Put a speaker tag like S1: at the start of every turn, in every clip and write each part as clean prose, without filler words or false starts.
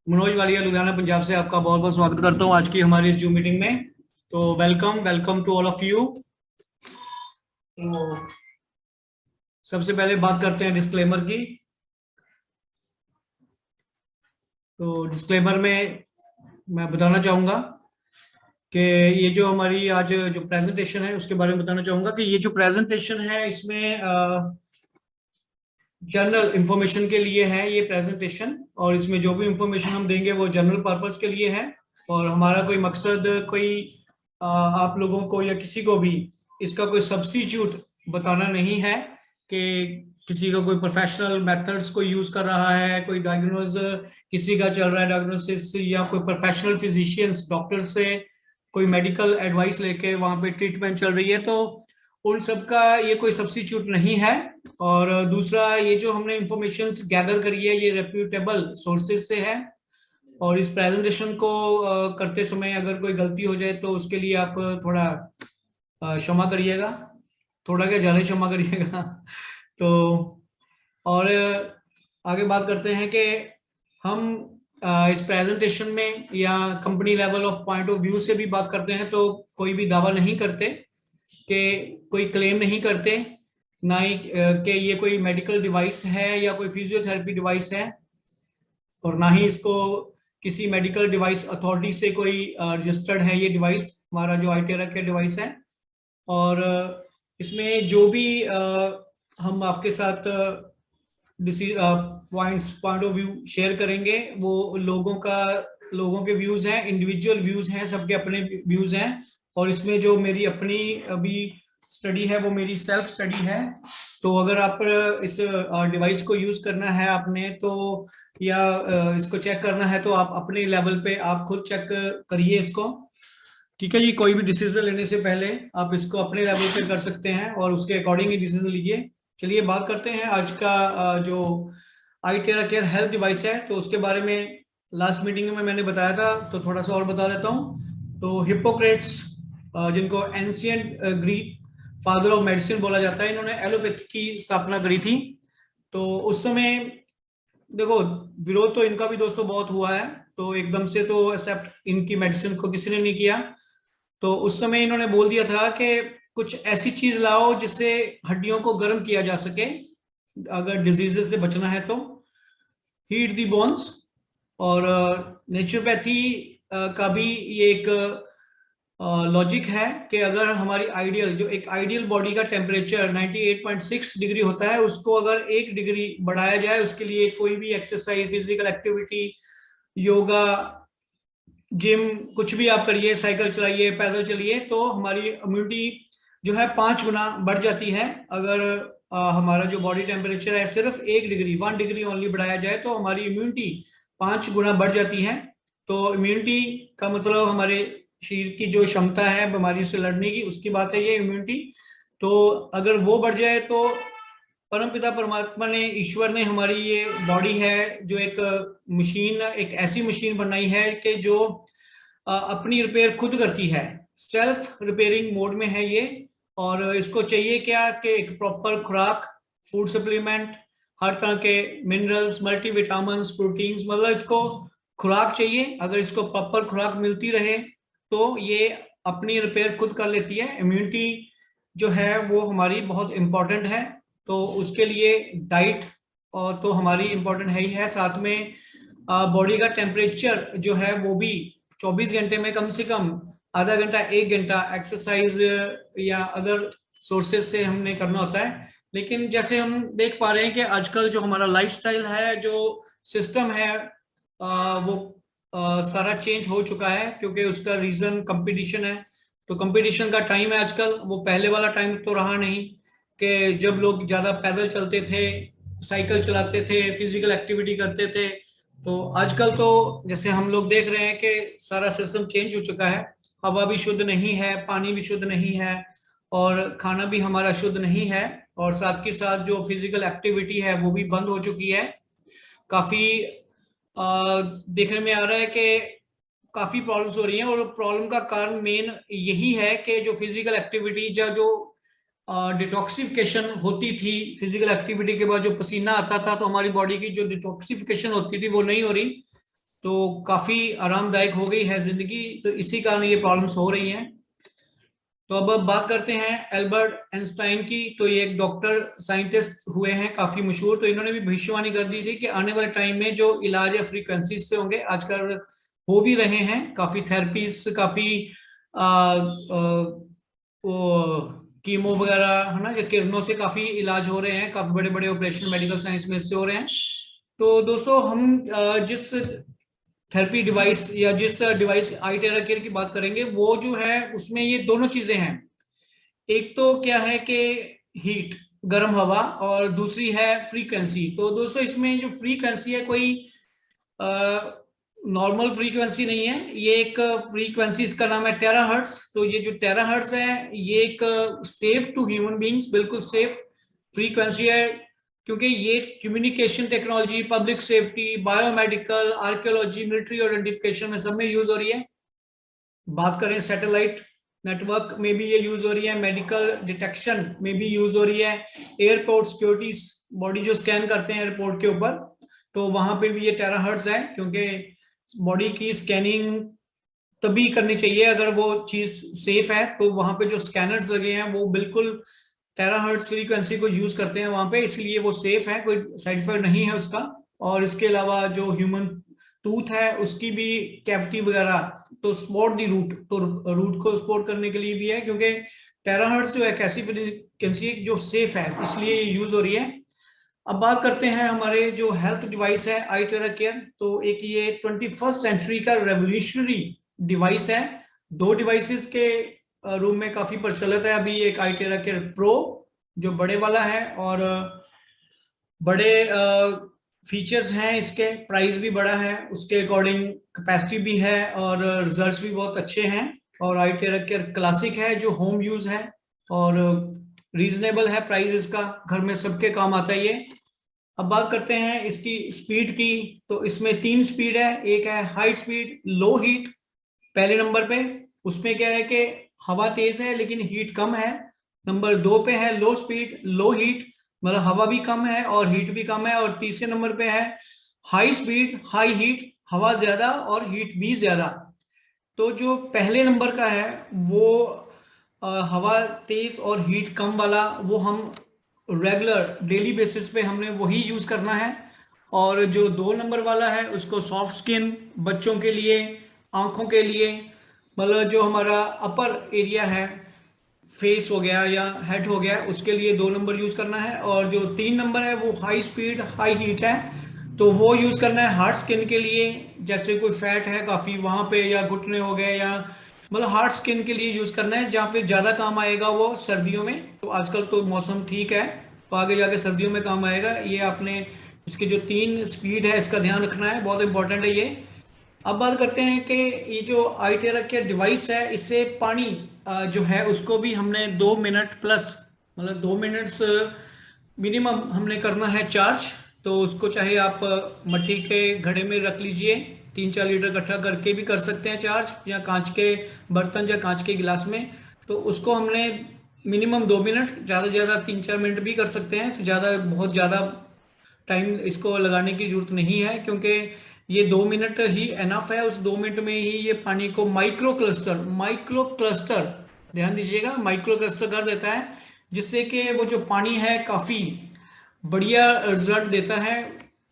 S1: मनोज वालिया लुधियाना पंजाब से आपका बहुत बहुत स्वागत करता हूँ आज की हमारी इस जूम मीटिंग में। तो welcome welcome to all of you. तो सबसे पहले बात करते हैं डिस्क्लेमर की। तो डिस्क्लेमर में मैं बताना चाहूँगा कि ये जो हमारी आज जो प्रेजेंटेशन है उसके बारे में बताना चाहूँगा कि ये जो प्रेजेंटेशन है इसमें जनरल इंफॉर्मेशन के लिए है ये प्रेजेंटेशन, और इसमें जो भी इंफॉर्मेशन हम देंगे वो जनरल पर्पस के लिए है। और हमारा कोई मकसद कोई आप लोगों को या किसी को भी इसका कोई सब्स्टिट्यूट बताना नहीं है कि किसी का कोई प्रोफेशनल मेथड्स को यूज कर रहा है, कोई डायग्नोज किसी का चल रहा है डायग्नोसिस, या कोई प्रोफेशनल फिजिशियंस डॉक्टर से कोई मेडिकल एडवाइस लेके वहां पे ट्रीटमेंट चल रही है, तो उन सब का ये कोई सब्स्टिट्यूट नहीं है। और दूसरा, ये जो हमने इंफॉर्मेशन गैदर करी है ये रेप्यूटेबल सोर्सेज से है, और इस प्रेजेंटेशन को करते समय अगर कोई गलती हो जाए तो उसके लिए आप थोड़ा क्षमा करिएगा, थोड़ा क्या ज्यादा क्षमा करिएगा। तो और आगे बात करते हैं कि हम इस प्रेजेंटेशन में या company level of point of view से भी बात करते हैं, तो कोई भी दावा नहीं करते कि कोई क्लेम नहीं करते, ना ही कि ये कोई मेडिकल डिवाइस है या कोई फिजियोथेरेपी डिवाइस है, और ना ही इसको किसी मेडिकल डिवाइस अथॉरिटी से कोई रजिस्टर्ड है ये डिवाइस, हमारा जो आईटीआर के डिवाइस है। और इसमें जो भी हम आपके साथ पॉइंट ऑफ व्यू शेयर करेंगे वो लोगों के व्यूज हैं, इंडिविजुअल व्यूज हैं, सबके अपने व्यूज हैं। और इसमें जो मेरी अपनी अभी स्टडी है वो मेरी सेल्फ स्टडी है। तो अगर आप इस डिवाइस को यूज करना है आपने तो, या इसको चेक करना है तो आप अपने लेवल पे आप खुद चेक करिए इसको, ठीक है जी। कोई भी डिसीजन लेने से पहले आप इसको अपने लेवल पे कर सकते हैं और उसके अकॉर्डिंग ही डिसीजन लीजिए। चलिए बात करते हैं आज का जो आईटेरा केयर हेल्थ डिवाइस है, तो उसके बारे में लास्ट मीटिंग में मैंने बताया था, तो थोड़ा सा और बता देता हूँ। तो हिप्पोक्रेट्स, जिनको ancient Greek father of medicine बोला जाता है, इन्होंने एलोपैथी की स्थापना करी थी। तो उस समय देखो, विरोध तो इनका भी दोस्तों बहुत हुआ है, तो एकदम से तो एक्सेप्ट इनकी मेडिसिन को किसी ने नहीं किया। तो उस समय इन्होंने बोल दिया था कि कुछ ऐसी चीज लाओ जिससे हड्डियों को गर्म किया जा सके अगर डिजीजेस से बचना है तो, हीट दी बोन्स। और नेचुरोपैथी का भी ये एक लॉजिक है कि अगर हमारी आइडियल जो एक आइडियल बॉडी का टेम्परेचर 98.6 डिग्री होता है, उसको अगर 1 डिग्री बढ़ाया जाए, उसके लिए कोई भी exercise, physical activity, yoga, gym, कुछ भी आप करिए, साइकिल चलाइए, पैदल चलिए, तो हमारी इम्यूनिटी जो है 5 गुना बढ़ जाती है। अगर हमारा जो बॉडी टेम्परेचर है सिर्फ 1 डिग्री 1 डिग्री ओनली बढ़ाया जाए तो हमारी इम्यूनिटी 5 गुना बढ़ जाती है। तो इम्यूनिटी का मतलब हमारे शरीर की जो क्षमता है बीमारी से लड़ने की, उसकी बात है ये इम्यूनिटी। तो अगर वो बढ़ जाए तो परमपिता परमात्मा ने, ईश्वर ने हमारी ये बॉडी है जो एक मशीन, एक ऐसी मशीन बनाई है कि जो अपनी रिपेयर खुद करती है, सेल्फ रिपेयरिंग मोड में है ये। और इसको चाहिए क्या कि एक प्रॉपर खुराक, फूड सप्लीमेंट, हर तरह के मिनरल्स, मल्टीविटामिन्स, प्रोटीन्स, मतलब इसको खुराक चाहिए। अगर इसको प्रॉपर खुराक मिलती रहे तो ये अपनी रिपेयर खुद कर लेती है। इम्यूनिटी जो है वो हमारी बहुत इंपॉर्टेंट है, तो उसके लिए डाइट और तो हमारी इंपॉर्टेंट है ही है, साथ में बॉडी का टेम्परेचर जो है वो भी 24 घंटे में कम से कम आधा घंटा 1 घंटा एक्सरसाइज या अदर सोर्सेज से हमने करना होता है। लेकिन जैसे हम देख पा रहे हैं कि आजकल जो हमारा लाइफस्टाइल है, जो सिस्टम है, वो सारा चेंज हो चुका है, क्योंकि उसका रीजन कंपटीशन है। तो कंपटीशन का टाइम है आजकल, वो पहले वाला टाइम तो रहा नहीं कि जब लोग ज्यादा पैदल चलते थे, साइकिल चलाते थे, फिजिकल एक्टिविटी करते थे। तो आजकल तो जैसे हम लोग देख रहे हैं कि सारा सिस्टम चेंज हो चुका है, हवा भी शुद्ध नहीं है, पानी भी शुद्ध नहीं है, और खाना भी हमारा शुद्ध नहीं है, और साथ के साथ जो फिजिकल एक्टिविटी है वो भी बंद हो चुकी है। काफी देखने में आ रहा है कि काफी प्रॉब्लम्स हो रही हैं, और प्रॉब्लम का कारण मेन यही है कि जो फिजिकल एक्टिविटी या जो डिटॉक्सिफिकेशन होती थी, फिजिकल एक्टिविटी के बाद जो पसीना आता था तो हमारी बॉडी की जो डिटॉक्सिफिकेशन होती थी वो नहीं हो रही। तो काफी आरामदायक हो गई है जिंदगी, तो इसी कारण ये प्रॉब्लम्स हो रही हैं। तो अब बात करते हैं एल्बर्ट आइंस्टाइन की। तो ये एक डॉक्टर साइंटिस्ट हुए हैं काफी मशहूर। तो इन्होंने भी भविष्यवाणी कर दी थी कि आने वाले टाइम में जो इलाज या फ्रीक्वेंसी से होंगे, आजकल हो भी रहे हैं काफी थेरेपीज, काफी आ, आ, वो कीमो वगैरह है ना, या किरणों से काफी इलाज हो रहे हैं, काफी बड़े बड़े ऑपरेशन मेडिकल साइंस में इससे हो रहे हैं। तो दोस्तों हम जिस थेरेपी डिवाइस या जिस डिवाइस आई टेरा केयर की बात करेंगे, वो जो है उसमें ये दोनों चीजें हैं। एक तो क्या है कि हीट, गर्म हवा, और दूसरी है फ्रीक्वेंसी। तो दोस्तों इसमें जो फ्रीक्वेंसी है कोई नॉर्मल फ्रीक्वेंसी नहीं है, ये एक फ्रीक्वेंसी, इसका नाम है टेराहर्ट्ज। तो ये जो टेराहर्ट्ज है ये एक सेफ टू ह्यूमन बींग्स, बिल्कुल सेफ फ्रीक्वेंसी है, क्योंकि ये communication technology, public safety, biomedical, archaeology, military identification में सब में यूज हो रही है। बात करें सैटेलाइट नेटवर्क में भी ये यूज हो रही है, मेडिकल डिटेक्शन में भी यूज हो रही है, एयरपोर्ट सिक्योरिटी, बॉडी जो स्कैन करते हैं एयरपोर्ट के ऊपर, तो वहां पे भी ये टेराहर्ट्ज है, क्योंकि बॉडी की स्कैनिंग तभी करनी चाहिए अगर वो चीज सेफ है। तो वहां पे जो स्कैनर्स लगे हैं वो बिल्कुल टेराहर्ट्ज फ्रीक्वेंसी को यूज करते हैं वहां पे, इसलिए वो सेफ है, कोई साइड इफेक्ट नहीं है उसका। और इसके अलावा जो ह्यूमन टूथ है उसकी भी कैविटी वगैरह, तो स्पॉट दी रूट, तो रूट को स्पॉट करने के लिए भी है, क्योंकि टेराहर्ट्ज जो एक ऐसी फ्रीक्वेंसी जो सेफ है, इसलिए ये यूज हो रही है। अब बात करते हैं हमारे जो हेल्थ डिवाइस है आई टेरा केयर। तो एक ये 21st सेंचुरी का रेवोल्यूशनरी डिवाइस है। दो डिवाइसेस के रूम में काफी प्रचलित है अभी, एक आई टेरा केयर प्रो जो बड़े वाला है, और बड़े फीचर्स हैं इसके, प्राइस भी बड़ा है, उसके अकॉर्डिंग कैपेसिटी भी है, और रिजल्ट्स भी बहुत अच्छे हैं। और आई टेरा केयर क्लासिक है जो होम यूज है, और रीजनेबल है प्राइस इसका, घर में सबके काम आता है ये। अब बात करते हैं इसकी स्पीड की। तो इसमें 3 स्पीड है, एक है हाई स्पीड, लो हीट पहले नंबर पे, उसमें क्या है कि हवा तेज है लेकिन हीट कम है। नंबर 2 पे है लो स्पीड लो हीट, मतलब हवा भी कम है और हीट भी कम है। और तीसरे नंबर पे है हाई स्पीड हाई हीट, हवा ज्यादा और हीट भी ज्यादा। तो जो पहले नंबर का है वो हवा तेज और हीट कम वाला, वो हम रेगुलर डेली बेसिस पे हमने वही यूज करना है। और जो 2 नंबर वाला है उसको सॉफ्ट स्किन, बच्चों के लिए, आंखों के लिए, मतलब जो हमारा अपर एरिया है, फेस हो गया या हेड हो गया, उसके लिए 2 नंबर यूज करना है। और जो 3 नंबर है वो हाई स्पीड हाई हीट है, तो वो यूज करना है हार्ड स्किन के लिए, जैसे कोई फैट है काफी वहां पे, या घुटने हो गए, या मतलब हार्ड स्किन के लिए यूज करना है। जहाँ फिर ज्यादा काम आएगा वो सर्दियों में, तो आजकल तो मौसम ठीक है, तो आगे जाके सर्दियों में काम आएगा ये। आपने इसके जो 3 स्पीड है इसका ध्यान रखना है, बहुत इंपॉर्टेंट है ये। अब बात करते हैं कि ये जो आई टेरा केयर डिवाइस है, इससे पानी जो है उसको भी हमने 2 मिनट प्लस, मतलब 2 मिनट्स मिनिमम हमने करना है चार्ज। तो उसको चाहे आप मिट्टी के घड़े में रख लीजिए, 3-4 लीटर इकट्ठा करके भी कर सकते हैं चार्ज, या कांच के बर्तन या कांच के गिलास में। तो उसको हमने मिनिमम 2 मिनट, ज़्यादा से ज़्यादा 3-4 मिनट भी कर सकते हैं। तो ज़्यादा बहुत ज़्यादा टाइम इसको लगाने की जरूरत नहीं है, क्योंकि ये 2 मिनट ही एनफ है। उस 2 मिनट में ही ये पानी को माइक्रो क्लस्टर, ध्यान दीजिएगा, माइक्रो क्लस्टर कर देता है, जिससे कि वो जो पानी है काफी बढ़िया रिजल्ट देता है।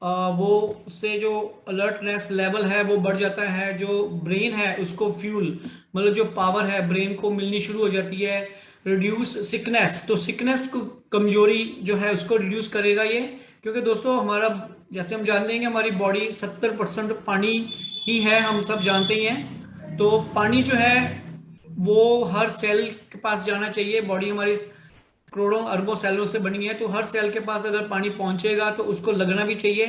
S1: वो उससे जो अलर्टनेस लेवल है वो बढ़ जाता है, जो ब्रेन है उसको फ्यूल, मतलब जो पावर है ब्रेन को मिलनी शुरू हो जाती है। रिड्यूस सिकनेस, तो सिकनेस को, कमजोरी जो है उसको रिड्यूस करेगा ये, क्योंकि दोस्तों हमारा, जैसे हम जानते हैं कि हमारी बॉडी 70% पानी ही है, हम सब जानते ही हैं। तो पानी जो है वो हर सेल के पास जाना चाहिए। बॉडी हमारी करोड़ों अरबों सेलों से बनी है, तो हर सेल के पास अगर पानी पहुंचेगा तो उसको लगना भी चाहिए।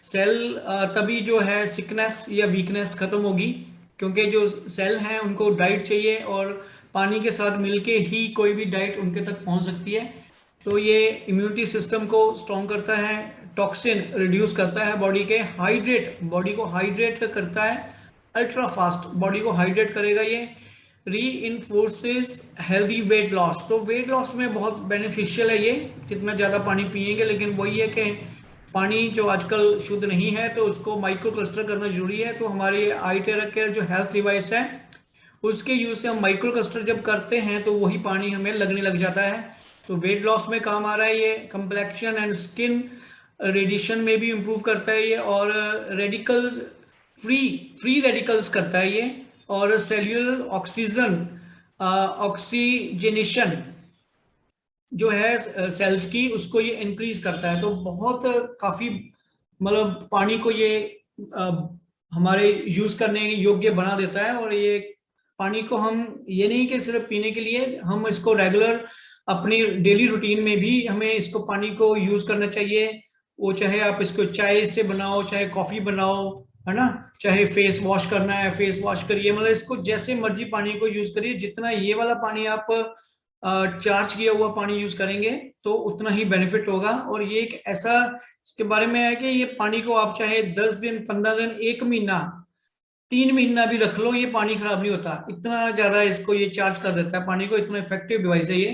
S1: सेल तभी जो है सिकनेस या वीकनेस खत्म होगी, क्योंकि जो सेल हैं उनको डाइट चाहिए, और पानी के साथ मिलके ही कोई भी डाइट उनके तक पहुंच सकती है। तो ये इम्यूनिटी सिस्टम को स्ट्रॉन्ग करता है, टॉक्सिन रिड्यूस करता है बॉडी के, हाइड्रेट, बॉडी को हाइड्रेट करता है, अल्ट्रा फास्ट बॉडी को हाइड्रेट करेगा ये। री इन्फोर्सेस हेल्दी वेट लॉस, तो वेट लॉस में बहुत बेनिफिशियल है ये, जितना ज़्यादा पानी पिएंगे। लेकिन वही है कि पानी जो आजकल शुद्ध नहीं है तो उसको माइक्रो क्लस्टर करना जरूरी है। तो हमारे आई टेरा केयर जो हेल्थ डिवाइस है उसके यूज से हम माइक्रो क्लस्टर जब करते हैं तो वही पानी हमें लगने लग जाता है। तो वेट लॉस में काम आ रहा है ये, कंप्लेक्शन एंड स्किन रेडिएशन में भी इम्प्रूव करता है ये, और रेडिकल फ्री फ्री रेडिकल्स करता है ये, और सेल्यूलर ऑक्सीजन ऑक्सीजनेशन जो है सेल्स की उसको ये इंक्रीज करता है। तो बहुत काफी मतलब पानी को ये अ, हमारे यूज करने योग्य बना देता है। और ये पानी को हम ये नहीं कि सिर्फ पीने के लिए, हम इसको रेगुलर अपनी डेली रूटीन में भी हमें इसको पानी को यूज करना चाहिए। वो चाहे आप इसको चाय से बनाओ, चाहे कॉफी बनाओ, है ना, चाहे फेस वॉश करना है फेस वॉश करिए, मतलब इसको जैसे मर्जी पानी को यूज करिए। जितना ये वाला पानी आप चार्ज किया हुआ पानी यूज करेंगे तो उतना ही बेनिफिट होगा। और ये एक ऐसा इसके बारे में है कि ये पानी को आप चाहे 10 दिन 15 दिन 1 महीना 3 महीना भी रख लो, ये पानी खराब नहीं होता। इतना ज्यादा इसको ये चार्ज कर देता है पानी को, इतना इफेक्टिव डिवाइस है ये।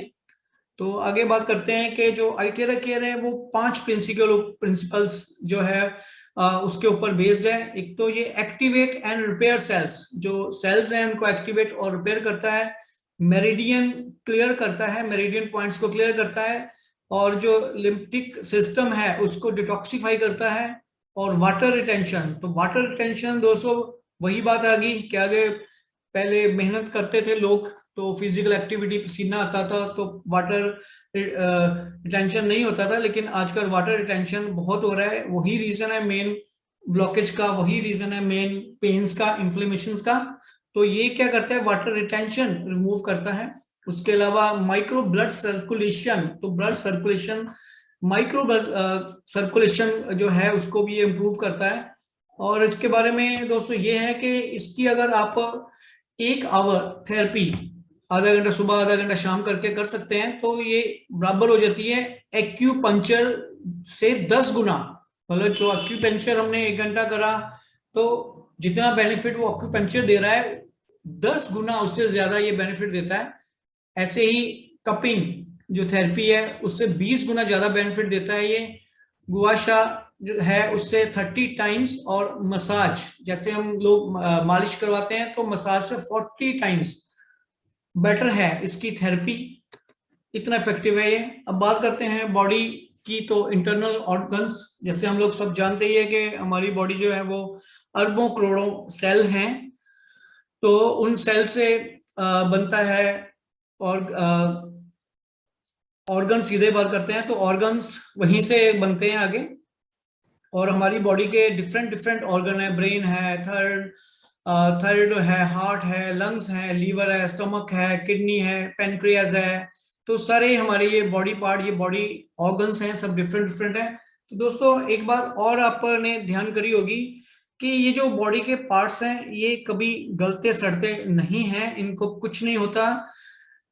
S1: तो आगे बात करते हैं कि जो आईटेरा केयर है वो 5 प्रिंसिपल्स जो है उसके ऊपर बेस्ड है। एक तो ये एक्टिवेट एंड रिपेयर सेल्स, जो सेल्स हैं उनको एक्टिवेट और रिपेयर करता है। मेरिडियन क्लियर करता है, मेरिडियन पॉइंट्स को क्लियर करता है। और जो लिम्फटिक सिस्टम है उसको डिटॉक्सिफाई करता है। और वाटर रिटेंशन, तो वाटर रिटेंशन दोस्तों वही बात आ गई कि आगे पहले मेहनत करते थे लोग तो फिजिकल एक्टिविटी पसीना आता था तो वाटर रिटेंशन नहीं होता था, लेकिन आजकल वाटर रिटेंशन बहुत हो रहा है। वही रीजन है मेन ब्लॉकेज का, वही रीजन है मेन पेन्स का, इन्फ्लेमेशन का। तो ये क्या करता है, वाटर रिटेंशन रिमूव करता है। उसके अलावा माइक्रो ब्लड सर्कुलेशन, तो blood circulation micro blood circulation जो है उसको भी ये इम्प्रूव करता है। और इसके बारे में दोस्तों ये है कि इसकी अगर आप 1 आवर थेरेपी, आधा घंटा सुबह आधा घंटा शाम करके कर सकते हैं तो ये बराबर हो जाती है एक्यूपंक्चर से 10 गुना। मतलब जो एक्यूपंक्चर हमने 1 घंटा करा तो जितना बेनिफिट वो एक्यूपंक्चर दे रहा है 10 गुना उससे ज्यादा ये बेनिफिट देता है। ऐसे ही कपिंग जो थेरेपी है उससे 20 गुना ज्यादा बेनिफिट देता है ये। गुआशा जो है उससे 30 टाइम्स, और मसाज जैसे हम लोग मालिश करवाते हैं तो मसाज से 40 टाइम्स बेटर है इसकी थेरेपी। इतना इफेक्टिव है ये। अब बात करते हैं बॉडी की, तो इंटरनल ऑर्गन्स, जैसे हम लोग सब जानते ही है कि हमारी बॉडी जो है वो अरबों करोड़ों सेल हैं। तो उन सेल से बनता है और ऑर्गन, सीधे बात करते हैं तो ऑर्गन्स वहीं से बनते हैं आगे। और हमारी बॉडी के डिफरेंट डिफरेंट ऑर्गन है, ब्रेन है, थायराइड है, हार्ट है, लंग्स है, लीवर है, स्टमक है, किडनी है, पेनक्रियाज है। तो सारे हमारे ये बॉडी पार्ट, ये बॉडी ऑर्गन्स हैं, सब डिफरेंट डिफरेंट है। तो दोस्तों एक बात और आपने ध्यान करी होगी कि ये जो बॉडी के पार्ट्स हैं ये कभी गलते सड़ते नहीं हैं, इनको कुछ नहीं होता।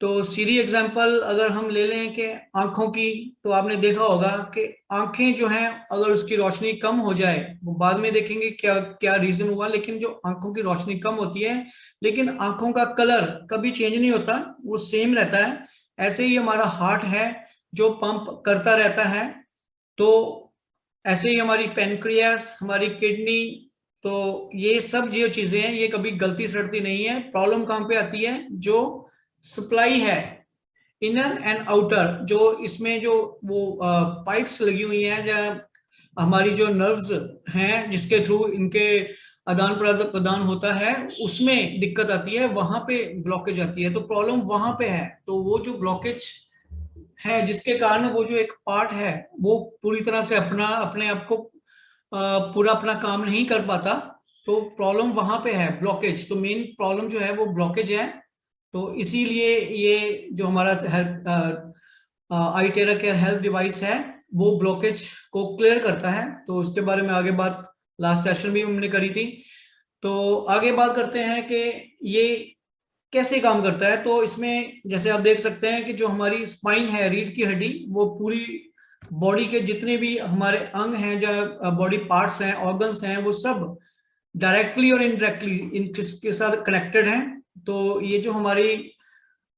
S1: तो सीधी एग्जांपल अगर हम ले लें कि आंखों की, तो आपने देखा होगा कि आंखें जो हैं अगर उसकी रोशनी कम हो जाए, वो बाद में देखेंगे क्या क्या रीजन हुआ, लेकिन जो आंखों की रोशनी कम होती है लेकिन आंखों का कलर कभी चेंज नहीं होता, वो सेम रहता है। ऐसे ही हमारा हार्ट है जो पंप करता रहता है। तो ऐसे ही हमारी पेनक्रियास, हमारी किडनी, तो ये सब जो चीजें हैं ये कभी गलती सड़ती नहीं है। प्रॉब्लम कहाँ पे आती है, जो सप्लाई है इनर एंड आउटर, जो इसमें जो वो पाइप्स लगी हुई हैं, जहाँ हमारी जो नर्व्स हैं जिसके थ्रू इनके आदान प्रदान होता है, उसमें दिक्कत आती है, वहां पे ब्लॉकेज आती है। तो प्रॉब्लम वहां पे है। तो वो जो ब्लॉकेज है जिसके कारण वो जो एक पार्ट है वो पूरी तरह से अपना अपने आप को पूरा अपना काम नहीं कर पाता, तो प्रॉब्लम वहां पे है, ब्लॉकेज। तो मेन प्रॉब्लम जो है वो ब्लॉकेज है। तो इसीलिए ये जो हमारा आई टेरा केयर हेल्थ डिवाइस है वो ब्लॉकेज को क्लियर करता है। तो उसके बारे में आगे बात लास्ट सेशन में हमने करी थी। तो आगे बात करते हैं कि ये कैसे काम करता है। तो इसमें जैसे आप देख सकते हैं कि जो हमारी स्पाइन है, रीढ़ की हड्डी, वो पूरी बॉडी के जितने भी हमारे अंग हैं, जो बॉडी पार्ट्स हैं, ऑर्गन्स हैं, वो सब डायरेक्टली और इनडायरेक्टली इनके साथ कनेक्टेड हैं। तो ये जो हमारी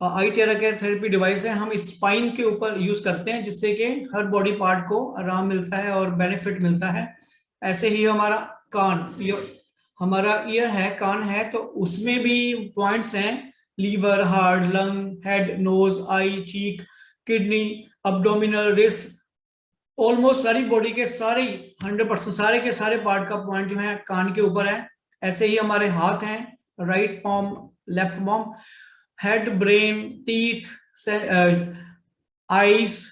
S1: आई टेरा केयर थेरेपी डिवाइस है, हम स्पाइन के ऊपर यूज करते हैं जिससे कि हर बॉडी पार्ट को आराम मिलता है और बेनिफिट मिलता है। ऐसे ही हमारा कान, हमारा ईयर है, कान है, तो उसमें भी पॉइंट्स हैं, liver, heart, lung, head, nose, eye, cheek, kidney, abdominal, wrist, almost सारी बॉडी के सारे 100% सारे के सारे पार्ट का पॉइंट जो है कान के ऊपर है। ऐसे ही हमारे हाथ हैं, right palm, left palm, head, brain, teeth, eyes,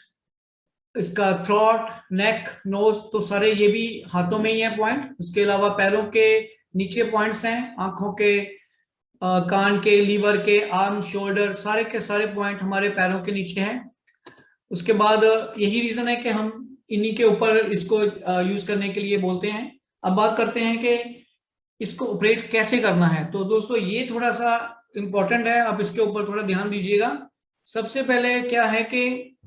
S1: इसका थ्रोट, नेक, नोज, तो सारे ये भी हाथों में ही है पॉइंट। उसके अलावा पैरों के नीचे पॉइंट्स हैं, आंखों के, कान के, लीवर के, आर्म, शोल्डर, सारे के सारे पॉइंट हमारे पैरों के नीचे हैं। उसके बाद यही रीजन है कि हम इन्हीं के ऊपर इसको यूज करने के लिए बोलते हैं। अब बात करते हैं कि इसको ऑपरेट कैसे करना है। तो दोस्तों ये थोड़ा सा इंपॉर्टेंट है, आप इसके ऊपर थोड़ा ध्यान दीजिएगा। सबसे पहले क्या है कि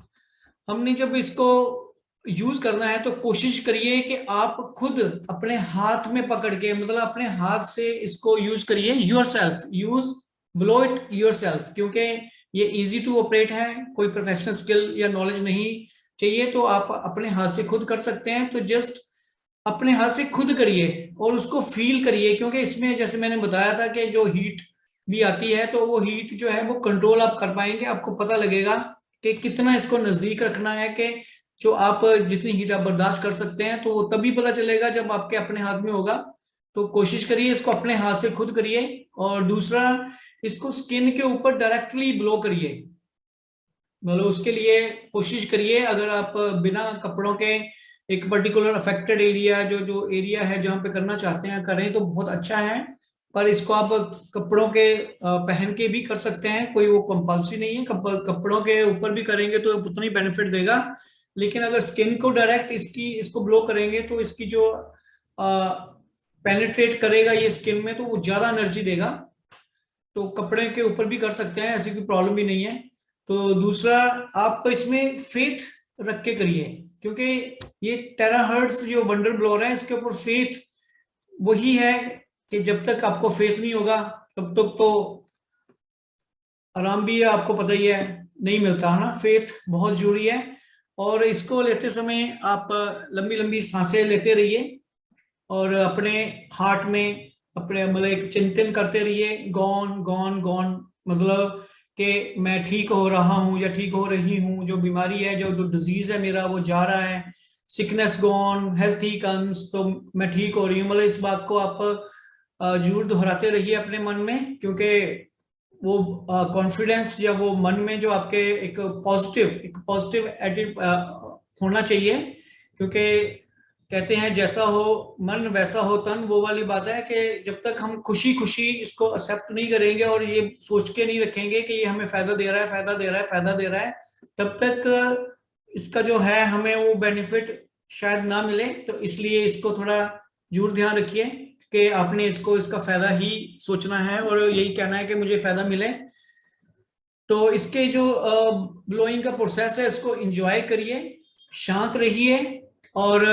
S1: हमने जब इसको यूज करना है तो कोशिश करिए कि आप खुद अपने हाथ में पकड़ के, मतलब अपने हाथ से इसको यूज करिए, yourself, use, blow it yourself, क्योंकि ये इजी टू ऑपरेट है, कोई प्रोफेशनल स्किल या नॉलेज नहीं चाहिए, तो आप अपने हाथ से खुद कर सकते हैं। तो जस्ट अपने हाथ से खुद करिए और उसको फील करिए, क्योंकि इसमें जैसे मैंने बताया था कि जो हीट भी आती है, तो वो हीट जो है वो कंट्रोल आप कर पाएंगे, आपको पता लगेगा कि कितना इसको नजदीक रखना है, कि जो आप जितनी हीट आप बर्दाश्त कर सकते हैं, तो वो तभी पता चलेगा जब आपके अपने हाथ में होगा। तो कोशिश करिए इसको अपने हाथ से खुद करिए। और दूसरा, इसको स्किन के ऊपर डायरेक्टली ब्लो करिए, मतलब उसके लिए कोशिश करिए, अगर आप बिना कपड़ों के एक पर्टिकुलर अफेक्टेड एरिया, जो जो एरिया है जहां पे करना चाहते हैं करें तो बहुत अच्छा है, पर इसको आप कपड़ों के पहन के भी कर सकते हैं, कोई वो कंपल्सरी नहीं है, कपड़ों के ऊपर भी करेंगे तो उतना ही बेनिफिट देगा। लेकिन अगर स्किन को डायरेक्ट इसको ब्लो करेंगे तो इसकी जो पेनिट्रेट करेगा ये स्किन में, तो वो ज्यादा एनर्जी देगा। तो कपड़े के ऊपर भी कर सकते हैं, ऐसी कोई प्रॉब्लम भी नहीं है। तो दूसरा, आप इसमें फेथ रख के करिए, क्योंकि ये टेराहर्ट्ज जो वंडर ब्लोअर है, इसके ऊपर फेथ वही है कि जब तक आपको फेथ नहीं होगा तब तक तो आराम भी आपको पता ही है नहीं मिलता है ना। फेथ बहुत जरूरी है, और इसको लेते समय आप लंबी लंबी सांसें लेते रहिए और अपने हार्ट में अपने मतलब एक चिंतन करते रहिए, गॉन गॉन गॉन, मतलब कि मैं ठीक हो रहा हूँ या ठीक हो रही हूँ, जो बीमारी है, जो डिजीज है मेरा, वो जा रहा है, सिकनेस गॉन, हेल्थी कम्स, तो मैं ठीक हो रही हूँ, मतलब इस बात को आप जरूर दोहराते रहिए अपने मन में, क्योंकि वो कॉन्फिडेंस या वो मन में जो आपके एक पॉजिटिव एटिट्यूड होना चाहिए। क्योंकि कहते हैं जैसा हो मन वैसा हो तन, वो वाली बात है कि जब तक हम खुशी खुशी इसको एक्सेप्ट नहीं करेंगे और ये सोच के नहीं रखेंगे कि ये हमें फायदा दे रहा है, फायदा दे रहा है, फायदा दे रहा है, तब तक इसका जो है हमें वो बेनिफिट शायद ना मिले। तो इसलिए इसको थोड़ा जरूर ध्यान रखिए कि आपने इसको इसका फायदा ही सोचना है और यही कहना है कि मुझे फायदा मिले। तो इसके जो ब्लोइंग का प्रोसेस है इसको एंजॉय करिए, शांत रहिए और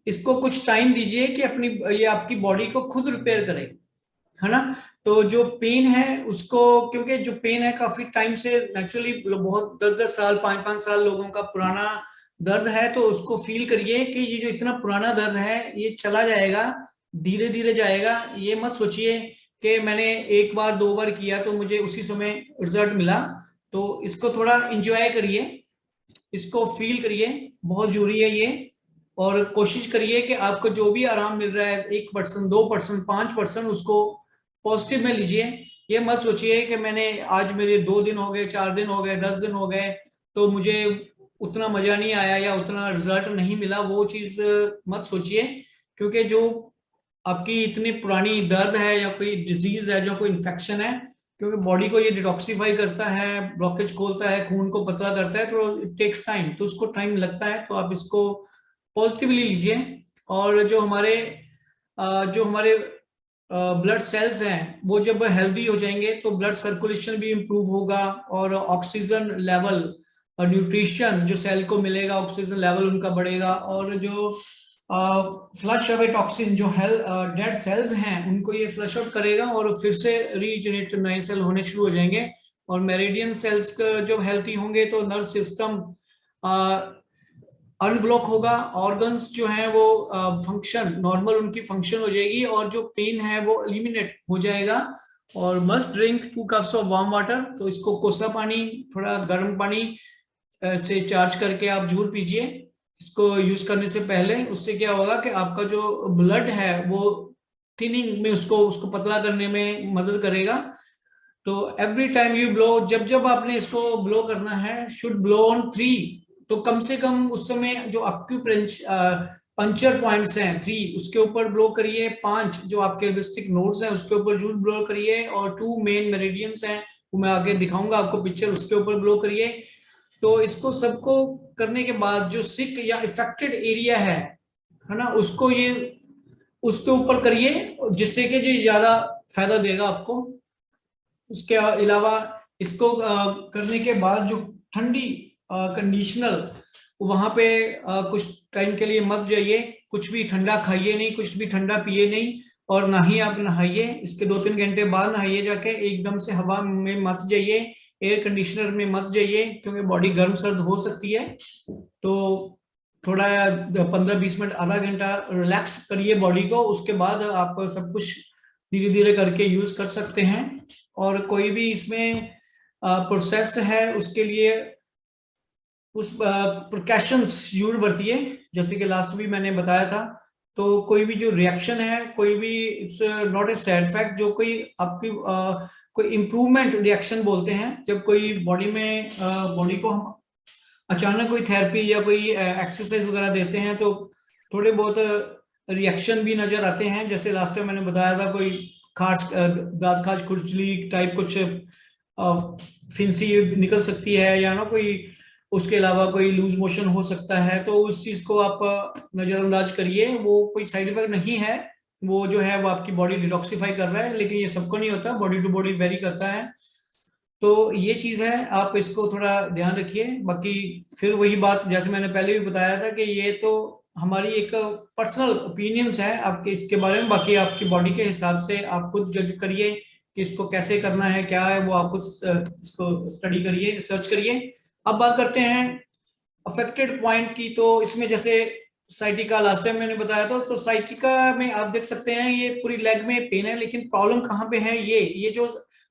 S1: इसको कुछ टाइम दीजिए कि अपनी ये आपकी बॉडी को खुद रिपेयर करे, है ना। तो जो पेन है उसको, क्योंकि जो पेन है काफी टाइम से नेचुरली बहुत 10-10 साल 5-5 साल लोगों का पुराना दर्द है, तो उसको फील करिए कि ये जो इतना पुराना दर्द है ये चला जाएगा, धीरे धीरे जाएगा। ये मत सोचिए कि मैंने एक बार 2 बार किया तो मुझे उसी समय रिजल्ट मिला। तो इसको थोड़ा इंजॉय करिए, इसको फील करिए, बहुत जरूरी है ये। और कोशिश करिए कि आपको जो भी आराम मिल रहा है 1%, 2%, 5%, उसको पॉजिटिव में लीजिए। ये मत सोचिए कि मैंने आज मेरे 2 दिन हो गए, 4 दिन हो गए, 10 दिन हो गए, तो मुझे उतना मजा नहीं आया या उतना रिजल्ट नहीं मिला, वो चीज मत सोचिए। क्योंकि जो आपकी इतनी पुरानी दर्द है या कोई डिजीज है, जो कोई इन्फेक्शन है, क्योंकि बॉडी को ये डिटॉक्सिफाई करता है, ब्लॉकेज खोलता है, खून को पतला करता है, तो इट टेक्स टाइम, तो उसको टाइम लगता है। तो आप इसको पॉजिटिवली लीजिए। और जो हमारे ब्लड सेल्स हैं वो जब हेल्दी हो जाएंगे तो ब्लड सर्कुलेशन भी इंप्रूव होगा, और ऑक्सीजन लेवल और न्यूट्रिशन जो सेल को मिलेगा, ऑक्सीजन लेवल उनका बढ़ेगा, और जो फ्लश अवे टॉक्सिन जो डेड सेल्स हैं उनको ये फ्लश आउट करेगा और फिर से रीजनरेट नए सेल होने शुरू हो जाएंगे। और मेरिडियन सेल्स जब हेल्थी होंगे तो नर्व सिस्टम अनब्लॉक होगा, ऑर्गन्स जो हैं वो फंक्शन नॉर्मल उनकी फंक्शन हो जाएगी और जो पेन है वो एलिमिनेट हो जाएगा। और must drink 2 cups of warm water, तो इसको कोसा पानी, थोड़ा गर्म पानी से चार्ज करके आप जरूर पीजिए इसको यूज करने से पहले। उससे क्या होगा कि आपका जो ब्लड है वो थिनिंग में उसको पतला करने में मदद करेगा। तो एवरी टाइम यू ब्लो, जब जब आपने इसको ब्लो करना है, शुड ब्लो ऑन 3, तो कम से कम उस समय जो पंचर पॉइंट्स हैं 3 उसके ऊपर ब्लो करिए, 5 जो आपके लिम्फेटिक नोड्स हैं उसके ऊपर जरूर ब्लो करिए, और 2 मेन मेरिडियंस हैं वो मैं आगे दिखाऊंगा आपको पिक्चर, उसके ऊपर ब्लो करिए। तो इसको सबको करने के बाद जो सिक या इफेक्टेड एरिया है ना, उसको ये उसके ऊपर करिए, जिससे कि जो ज्यादा फायदा देगा आपको। उसके अलावा इसको करने के बाद जो ठंडी कंडीशनल वहां पे कुछ टाइम के लिए मत जाइए, कुछ भी ठंडा खाइए नहीं, कुछ भी ठंडा पिए नहीं, और ना ही आप नहाइए। इसके 2-3 घंटे बाद नहाइए जाके, एकदम से हवा में मत जाइए, एयर कंडीशनर में मत जाइए, क्योंकि बॉडी गर्म सर्द हो सकती है। तो थोड़ा 15-20 मिनट, आधा घंटा रिलैक्स करिए बॉडी को, उसके बाद आप सब कुछ धीरे धीरे करके यूज कर सकते हैं। और कोई भी इसमें प्रोसेस है उसके लिए उस प्रिकॉशंस जरूर बरतिए, जैसे कि लास्ट भी मैंने बताया था। तो कोई भी जो रिएक्शन है, कोई भी it's not a side effect, जो कोई आपकी कोई इम्प्रूवमेंट रिएक्शन बोलते हैं, जब कोई बॉडी में बॉडी को हम अचानक कोई थेरेपी या कोई एक्सरसाइज वगैरह देते हैं तो थोड़े बहुत रिएक्शन भी नजर आते हैं। जैसे लास्ट टाइम मैंने बताया था, कोई खास दांत खाज खुजली टाइप कुछ फिंसी निकल सकती है, या ना कोई उसके अलावा कोई लूज मोशन हो सकता है, तो उस चीज को आप नजरअंदाज करिए। वो कोई साइड इफेक्ट नहीं है, वो जो है वो आपकी बॉडी डिटॉक्सिफाई कर रहा है, लेकिन ये सबको नहीं होता, बॉडी टू बॉडी वेरी करता है। तो ये चीज है, आप इसको थोड़ा ध्यान रखिए। बाकी फिर वही बात जैसे मैंने पहले भी बताया था कि ये तो हमारी एक पर्सनल ओपिनियंस है आपके इसके बारे में, बाकी आपकी बॉडी के हिसाब से आप खुद जज करिए कि इसको कैसे करना है, क्या है वो आप खुद इसको स्टडी करिए, रिसर्च करिए। अब बात करते हैं अफेक्टेड पॉइंट की। तो इसमें जैसे साइटिका लास्ट टाइम मैंने बताया था, तो साइटिका में आप देख सकते हैं ये पूरी लेग में पेन है, लेकिन प्रॉब्लम कहाँ पे है, ये जो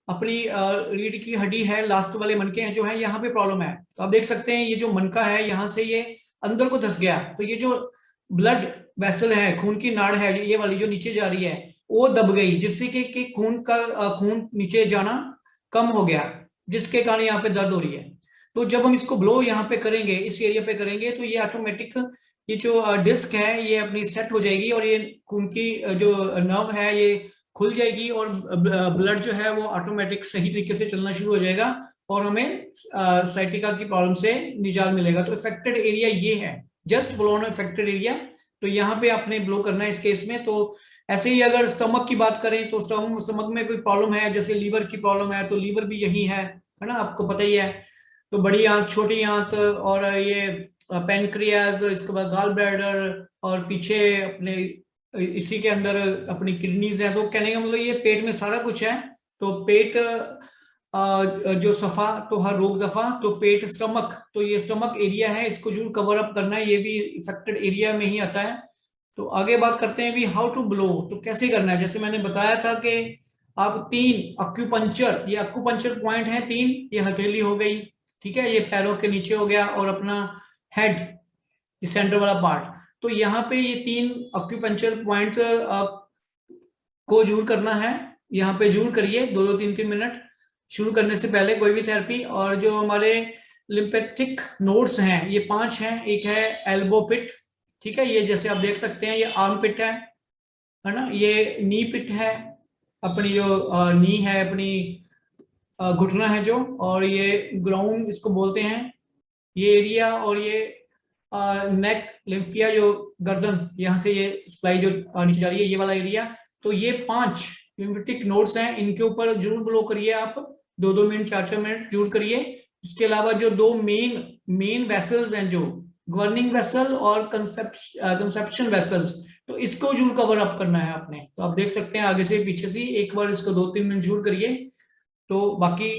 S1: अपनी रीढ़ की हड्डी है, लास्ट वाले मनके हैं जो है, यहाँ पे प्रॉब्लम है। तो आप देख सकते हैं ये जो मनका है यहाँ से ये अंदर को धस गया, तो ये जो ब्लड वेसल है, खून की नाड़ है, ये वाली जो नीचे जा रही है वो दब गई, जिससे कि खून नीचे जाना कम हो गया, जिसके कारण यहाँ पे दर्द हो रही है। तो जब हम इसको ब्लो यहाँ पे करेंगे, इस एरिया पे करेंगे, तो ये ऑटोमेटिक ये जो डिस्क है ये अपनी सेट हो जाएगी, और ये खून की जो नर्व है ये खुल जाएगी, और ब्लड जो है वो ऑटोमेटिक सही तरीके से चलना शुरू हो जाएगा, और हमें साइटिका की प्रॉब्लम से निजात मिलेगा। तो इफेक्टेड एरिया ये है, just blow on affected area. तो यहाँ पे आपने ब्लो करना है इस केस में। तो ऐसे ही अगर स्टमक की बात करें, तो स्टमक में कोई प्रॉब्लम है, जैसे लीवर की प्रॉब्लम है, तो लीवर भी यही है ना, आपको पता ही है। तो बड़ी आंत, छोटी आंत, और ये पेनक्रियाज, इसके बाद गॉल ब्लैडर, और पीछे अपने इसी के अंदर अपनी किडनीज है। तो कहने का मतलब ये पेट में सारा कुछ है। तो पेट जो सफा तो हर रोग दफा, तो पेट स्टमक, तो ये स्टमक एरिया है, इसको जरूर कवर अप करना है, ये भी इफेक्टेड एरिया में ही आता है। तो आगे बात करते हैं भी हाउ टू ब्लो, तो कैसे करना है। जैसे मैंने बताया था कि आप 3 अक्यूपंक्चर, ये अक्यूपंक्चर पॉइंट है 3, ये हथेली हो गई, ठीक है, ये पैरों के नीचे हो गया, और अपना हेड, ये सेंटर वाला पार्ट। तो यहाँ पे ये 3 अक्यूपंक्चर पॉइंट को जरूर करना है, यहाँ पे जरूर करिए 2-2, 3-3 मिनट शुरू करने से पहले कोई भी थेरेपी। और जो हमारे लिम्फेटिक नोड्स हैं ये 5 हैं। एक है एल्बो पिट, ठीक है, ये जैसे आप देख सकते हैं ये आर्म पिट है ना, ये नी पिट है, अपनी जो नी है, अपनी घुटना है जो, और ये ग्राउंड इसको बोलते हैं ये एरिया, और ये नेक लिम्फिया जो गर्दन, यहाँ से ये सप्लाई जो नीचे जा रही है, ये वाला एरिया। तो ये 5 लिम्फेटिक नोड्स हैं, इनके ऊपर जरूर ब्लो करिए आप 2-2 मिनट, 4-4 मिनट जरूर करिए। इसके अलावा जो 2 मेन वेसल्स हैं, जो गवर्निंग वेसल और कंसेप्शन वेसल्स, तो इसको जरूर कवर अप करना है आपने। तो आप देख सकते हैं आगे से पीछे से, एक बार इसको 2-3 मिनट जरूर करिए। तो बाकी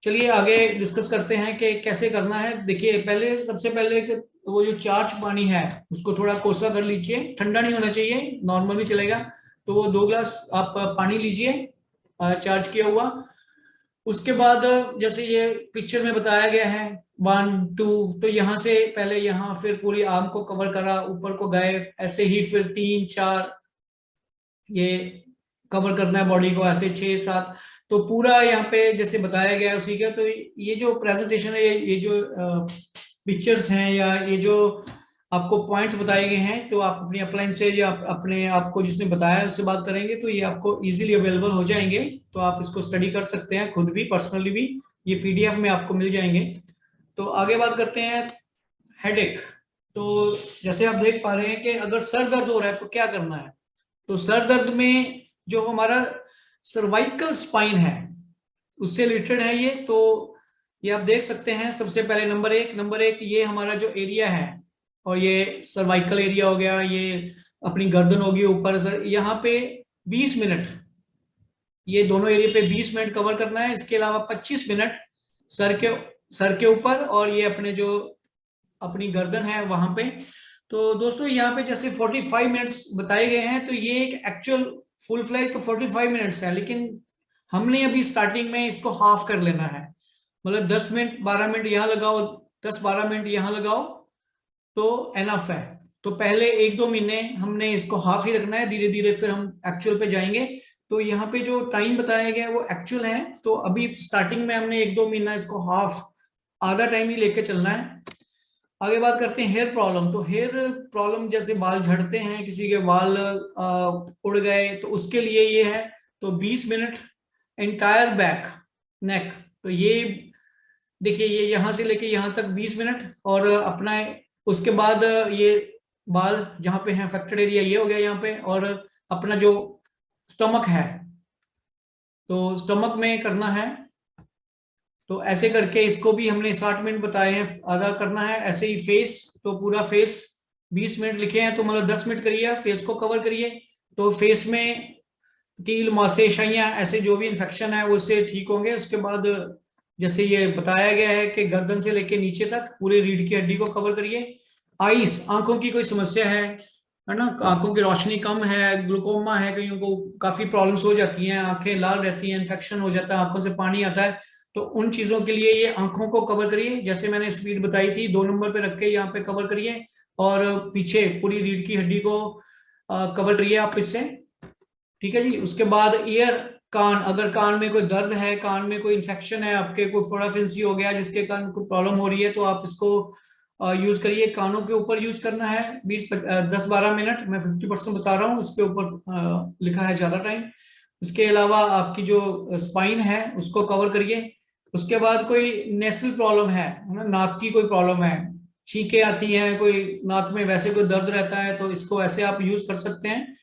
S1: चलिए आगे डिस्कस करते हैं कि कैसे करना है। देखिए पहले, सबसे पहले वो जो चार्ज पानी है उसको थोड़ा कोसा कर लीजिए, ठंडा नहीं होना चाहिए, नॉर्मल भी चलेगा। तो वो 2 ग्लास आप पानी लीजिए चार्ज किया हुआ। उसके बाद जैसे ये पिक्चर में बताया गया है 1 2, तो यहाँ से पहले यहाँ, फिर पूरी आर्म को कवर करा, ऊपर को गए, ऐसे ही फिर 3 4 ये कवर करना है बॉडी को, ऐसे 6 7। तो पूरा यहाँ पे जैसे बताया गया है उसी का। तो ये जो प्रेजेंटेशन है, ये जो पिक्चर्स हैं या ये जो आपको पॉइंट्स बताए गए हैं, तो आप अपनी अपलाइन से या अपने आपको जिसने बताया उससे बात करेंगे तो ये आपको इजीली अवेलेबल हो जाएंगे। तो आप इसको स्टडी कर सकते हैं खुद भी, पर्सनली भी, ये पीडीएफ में आपको मिल जाएंगे। तो आगे बात करते हैं हेडेक। तो जैसे आप देख पा रहे हैं कि अगर सर दर्द हो रहा है तो क्या करना है। तो सर दर्द में जो हमारा सर्वाइकल स्पाइन है उससे रिलेटेड है ये। तो ये आप देख सकते हैं, सबसे पहले नंबर एक ये हमारा जो एरिया है, और ये सर्वाइकल एरिया हो गया, ये अपनी गर्दन होगी ऊपर सर, यहाँ पे 20 मिनट, ये दोनों एरिया पे 20 मिनट कवर करना है। इसके अलावा 25 मिनट सर के ऊपर, और ये अपने जो अपनी गर्दन है वहां पे। तो दोस्तों यहाँ पे जैसे 45 मिनट्स बताए गए हैं, तो ये एक एक्चुअल फुल फ्लैग तो 45 मिनट्स है, लेकिन हमने अभी स्टार्टिंग में इसको हाफ कर लेना है। मतलब 10 मिनट 12 मिनट यहाँ लगाओ, 10 12 मिनट यहाँ लगाओ तो एनफ है। तो पहले 1 2 महीने हमने इसको हाफ ही रखना है, धीरे धीरे फिर हम एक्चुअल पे जाएंगे। तो यहाँ पे जो टाइम बताया गया है वो एक्चुअल है। तो अभी स्टार्टिंग में हमने 1 2 महीना इसको हाफ, आधा टाइम ही लेके चलना है। आगे बात करते हैं हेयर प्रॉब्लम। तो हेयर प्रॉब्लम जैसे बाल झड़ते हैं, किसी के बाल उड़ गए, तो उसके लिए ये है। तो 20 मिनट एंटायर बैक नेक। तो ये देखिए, ये यहां से लेके यहां तक 20 मिनट, और अपना उसके बाद ये बाल जहां पे हैं अफेक्टेड एरिया ये हो गया यहाँ पे, और अपना जो स्टमक है तो स्टमक में करना है। तो ऐसे करके इसको भी हमने 60 मिनट बताए हैं, आधा करना है। ऐसे ही फेस, तो पूरा फेस 20 मिनट लिखे हैं, तो मतलब 10 मिनट करिए, फेस को कवर करिए। तो फेस में कील मुहासे शाइयां ऐसे जो भी इन्फेक्शन है वो उससे ठीक होंगे। उसके बाद जैसे ये बताया गया है कि गर्दन से लेके नीचे तक पूरे रीढ़ की हड्डी को कवर करिए। आइस, आंखों की कोई समस्या है ना, आंखों की रोशनी कम है, ग्लूकोमा है, कईयों को काफी प्रॉब्लम्स हो जाती हैं, आंखें लाल रहती हैं, इन्फेक्शन हो जाता है, आंखों से पानी आता है। तो उन चीजों के लिए ये आंखों को कवर करिए, जैसे मैंने स्पीड बताई थी 2 नंबर पे रख के यहाँ पे कवर करिए। और पीछे पूरी रीढ़ की हड्डी को कवर करिए आप इससे, ठीक है जी। उसके बाद ईयर, कान, अगर कान में कोई दर्द है, कान में कोई इन्फेक्शन है आपके, कोई फोड़ा फिंसी हो गया जिसके कारण कोई प्रॉब्लम हो रही है, तो आप इसको यूज करिए। कानों के ऊपर यूज करना है 10 12 मिनट। मैं 50% बता रहा हूँ, इसके ऊपर लिखा है ज्यादा टाइम। इसके अलावा आपकी जो स्पाइन है उसको कवर करिए। उसके बाद कोई नेसल प्रॉब्लम है ना, नाक की कोई प्रॉब्लम है, छींकें आती हैं, कोई नाक में वैसे कोई दर्द रहता है, तो इसको ऐसे आप यूज कर सकते हैं।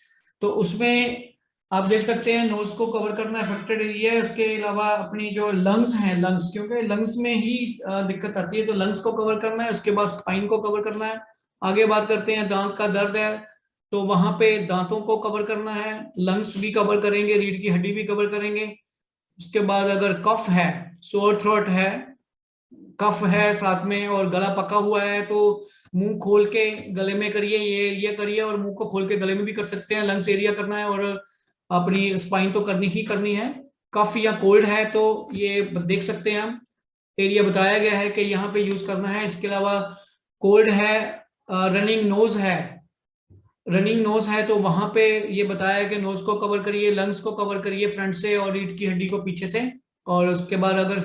S1: तो उसमें आप देख सकते हैं नोज को कवर करना अफेक्टेड एरिया है। उसके अलावा अपनी जो लंग्स हैं, लंग्स, क्योंकि लंग्स में ही दिक्कत आती है, तो लंग्स को कवर करना है। उसके बाद स्पाइन को कवर करना है। आगे बात करते हैं दांत का दर्द है, तो वहां पे दांतों को कवर करना है, लंग्स भी कवर करेंगे, रीढ़ की हड्डी भी कवर करेंगे। उसके बाद अगर कफ है, सोर थ्रोट है, कफ है साथ में, और गला पका हुआ है, तो मुंह खोल के गले में करिए, ये करिए, और मुंह को खोल के गले में भी कर सकते हैं। लंग्स एरिया करना है, और अपनी स्पाइन तो करनी ही करनी है। कफ या कोल्ड है तो ये देख सकते हैं हम, एरिया बताया गया है कि यहाँ पे यूज करना है। इसके अलावा कोल्ड है, रनिंग नोज है तो वहां पे ये बताया है कि नोज को कवर करिए, लंग्स को कवर करिए फ्रंट से, और रीढ़ की हड्डी को पीछे से। और उसके बाद अगर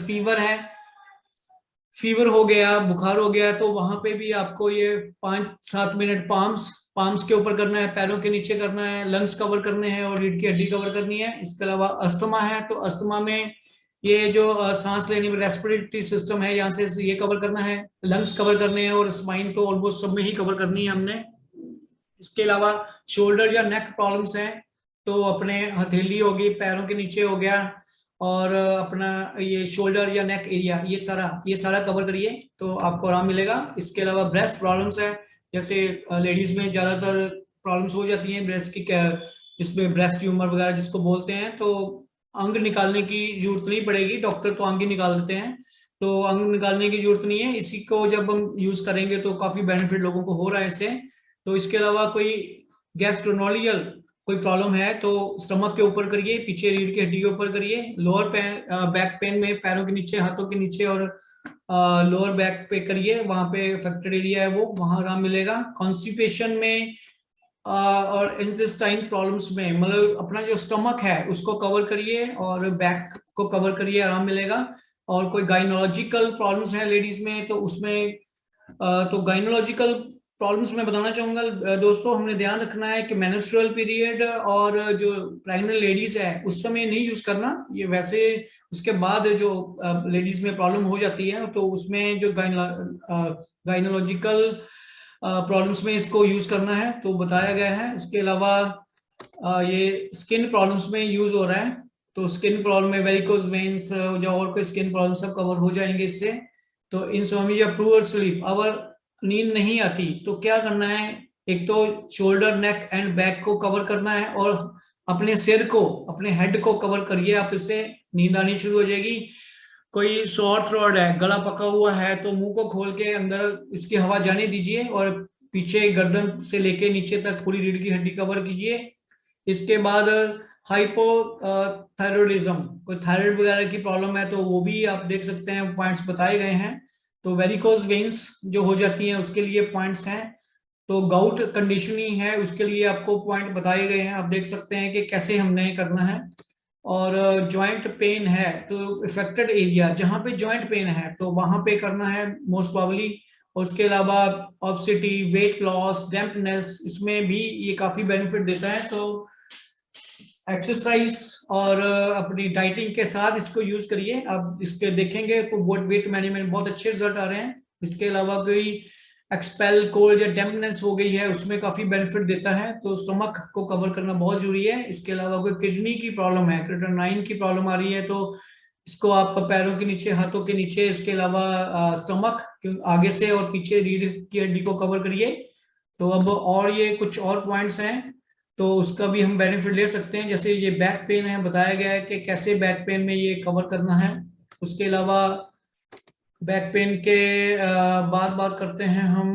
S1: फीवर हो गया, बुखार हो गया, तो वहां पे भी आपको ये 5 7 मिनट पाम्स के ऊपर करना है, पैरों के नीचे करना है, लंग्स कवर करने हैं, और रीढ़ की हड्डी कवर करनी है। इसके अलावा अस्थमा है, तो अस्थमा में ये जो सांस लेने में रेस्पिरेटरी सिस्टम है, यहाँ से ये कवर करना है, लंग्स कवर करने हैं, और स्पाइन तो ऑलमोस्ट सब में ही कवर करनी है हमने। इसके अलावा शोल्डर या नेक प्रॉब्लम्स हैं, तो अपने हथेली होगी, पैरों के नीचे हो गया, और अपना ये शोल्डर या नेक एरिया, ये सारा कवर करिए तो आपको आराम मिलेगा। इसके अलावा ब्रेस्ट प्रॉब्लम्स है, जैसे लेडीज में ज्यादातर प्रॉब्लम्स हो जाती हैं ब्रेस्ट की, जिसमें ब्रेस्ट ट्यूमर वगैरह जिसको बोलते हैं, तो अंग निकालने की जरूरत नहीं पड़ेगी, डॉक्टर तो अंग ही निकाल देते हैं, तो अंग निकालने की जरूरत नहीं है। इसी को जब हम यूज करेंगे तो काफी बेनिफिट लोगों को हो रहा है इससे। तो इसके अलावा कोई गैस्ट्रोनोलियल कोई प्रॉब्लम है तो स्टमक के ऊपर करिए, पीछे रीढ़ की हड्डी के ऊपर करिए, लोअर बैक पेन में पैरों के नीचे, हाथों के नीचे और लोअर बैक पे करिए, वहां पे अफेक्टेड एरिया है वो, वहां आराम मिलेगा। कॉन्स्टिपेशन में और इंटेस्टाइन प्रॉब्लम्स में, मतलब अपना जो स्टमक है उसको कवर करिए और बैक को कवर करिए, आराम मिलेगा। और कोई गाइनोलॉजिकल प्रॉब्लम्स है लेडीज में तो उसमें तो गाइनोलॉजिकल प्रॉब्लम्स में बताना चाहूंगा दोस्तों, हमने ध्यान रखना है कि मेंस्ट्रुअल पीरियड और जो प्रेग्नेंट लेडीज है उस समय नहीं यूज करना ये, वैसे उसके बाद जो लेडीज में प्रॉब्लम हो जाती है तो उसमें जो गाइनोलॉजिकल प्रॉब्लम्स में इसको यूज करना है तो बताया गया है। उसके अलावा ये स्किन प्रॉब्लम्स में यूज हो रहा है, तो स्किन प्रॉब्लम में वेरिकोज वेन्स जो और कोई स्किन प्रॉब्लम सब कवर हो जाएंगे इससे। तो इंसोम्निया, पुअर स्लीप, अगर नींद नहीं आती तो क्या करना है, एक तो शोल्डर, नेक एंड बैक को कवर करना है और अपने सिर को, अपने हेड को कवर करिए आप, इससे नींद आनी शुरू हो जाएगी। कोई शॉर्ट थ्रोट है, गला पका हुआ है तो मुंह को खोल के अंदर इसकी हवा जाने दीजिए और पीछे गर्दन से लेके नीचे तक पूरी रीढ़ की हड्डी कवर कीजिए। इसके बाद हाइपोथायरॉयडिज्म, कोई थायराइड वगैरह की प्रॉब्लम है तो वो भी आप देख सकते हैं, पॉइंट्स बताए गए हैं। तो वेरिकोज वेन्स जो हो जाती हैं उसके लिए पॉइंट्स हैं। तो गाउट कंडीशनिंग है उसके लिए आपको पॉइंट बताए गए हैं, आप देख सकते हैं कि कैसे हमने करना है। और जॉइंट पेन है तो इफेक्टेड एरिया जहां पे जॉइंट पेन है तो वहां पे करना है मोस्ट प्रोबेबली। उसके अलावा ऑब्सिटी, वेट लॉस, डैम्पनेस, इसमें भी ये काफी बेनिफिट देता है। तो एक्सरसाइज और अपनी डाइटिंग के साथ इसको यूज करिए, आप इसके देखेंगे तो वेट मैनेजमेंट बहुत अच्छे रिजल्ट आ रहे हैं। इसके अलावा कोई एक्सपेल कोल्ड या डैम्पनेस हो गई है उसमें काफी बेनिफिट देता है, तो स्टमक को कवर करना बहुत जरूरी है। इसके अलावा कोई किडनी की प्रॉब्लम है, क्रिएटिनिन की प्रॉब्लम आ रही है तो इसको आप पैरों के नीचे, हाथों के नीचे, इसके अलावा स्टमक आगे से और पीछे रीढ़ की हड्डी को कवर करिए। तो अब और ये कुछ और पॉइंट्स हैं तो उसका भी हम बेनिफिट ले सकते हैं, जैसे ये बैक पेन है, बताया गया है कि कैसे बैक पेन में ये कवर करना है। उसके अलावा बैक पेन के बाद बात करते हैं हम,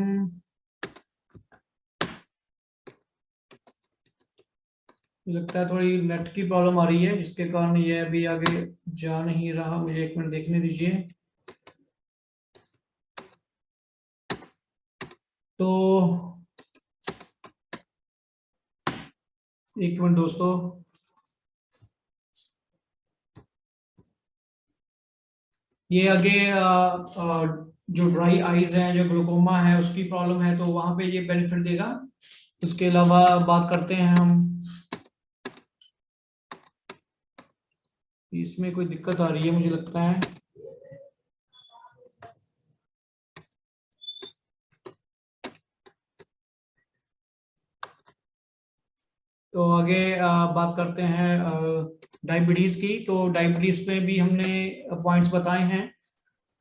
S1: लगता है थोड़ी नेट की प्रॉब्लम आ रही है जिसके कारण ये अभी आगे जा नहीं रहा, मुझे एक मिनट देखने दीजिए। तो एक मिनट दोस्तों, ये आगे जो ड्राई आईज है, जो ग्लूकोमा है उसकी प्रॉब्लम है तो वहां पे ये बेनिफिट देगा। उसके अलावा बात करते हैं हम, इसमें कोई दिक्कत आ रही है मुझे लगता है। तो आगे बात करते हैं डायबिटीज की। तो डायबिटीज में भी हमने पॉइंट्स बताए हैं,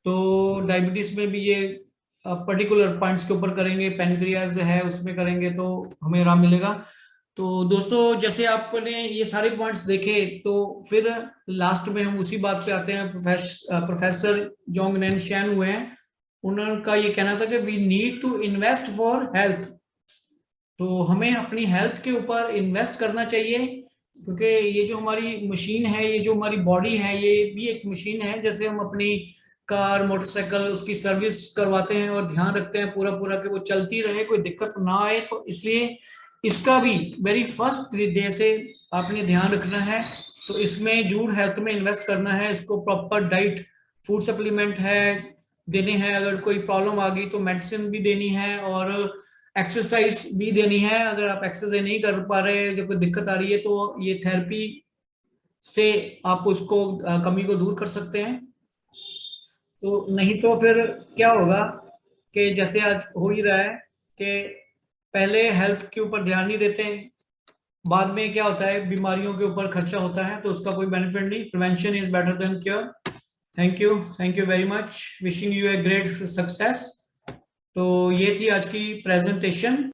S1: तो डायबिटीज में भी ये पर्टिकुलर पॉइंट्स के ऊपर करेंगे, पेनक्रियाज है उसमें करेंगे तो हमें आराम मिलेगा। तो दोस्तों जैसे आपने ये सारे पॉइंट्स देखे तो फिर लास्ट में हम उसी बात पे आते हैं, प्रोफेसर जोंग नैन शैन हुए हैं, उनका ये कहना था कि we need to invest for health. तो हमें अपनी हेल्थ के ऊपर इन्वेस्ट करना चाहिए, क्योंकि ये जो हमारी मशीन है, ये जो हमारी बॉडी है, ये भी एक मशीन है। जैसे हम अपनी कार, मोटरसाइकिल, उसकी सर्विस करवाते हैं और ध्यान रखते हैं पूरा पूरा कि वो चलती रहे, कोई दिक्कत ना आए, तो इसलिए इसका भी वेरी फर्स्ट डे से आपने ध्यान रखना है। तो इसमें जरूर हेल्थ में इन्वेस्ट करना है, इसको प्रॉपर डाइट, फूड सप्लीमेंट है देने हैं, अगर कोई प्रॉब्लम आ गई तो मेडिसिन भी देनी है और एक्सरसाइज भी देनी है। अगर आप एक्सरसाइज नहीं कर पा रहे, जो कोई दिक्कत आ रही है, तो ये थेरेपी से आप उसको कमी को दूर कर सकते हैं। तो नहीं तो फिर क्या होगा कि जैसे आज हो ही रहा है कि पहले हेल्थ के ऊपर ध्यान नहीं देते, बाद में क्या होता है, बीमारियों के ऊपर खर्चा होता है, तो उसका कोई बेनिफिट नहीं। Prevention is better than cure. Thank you very much, wishing U a great success. तो ये थी आज की प्रेजेंटेशन।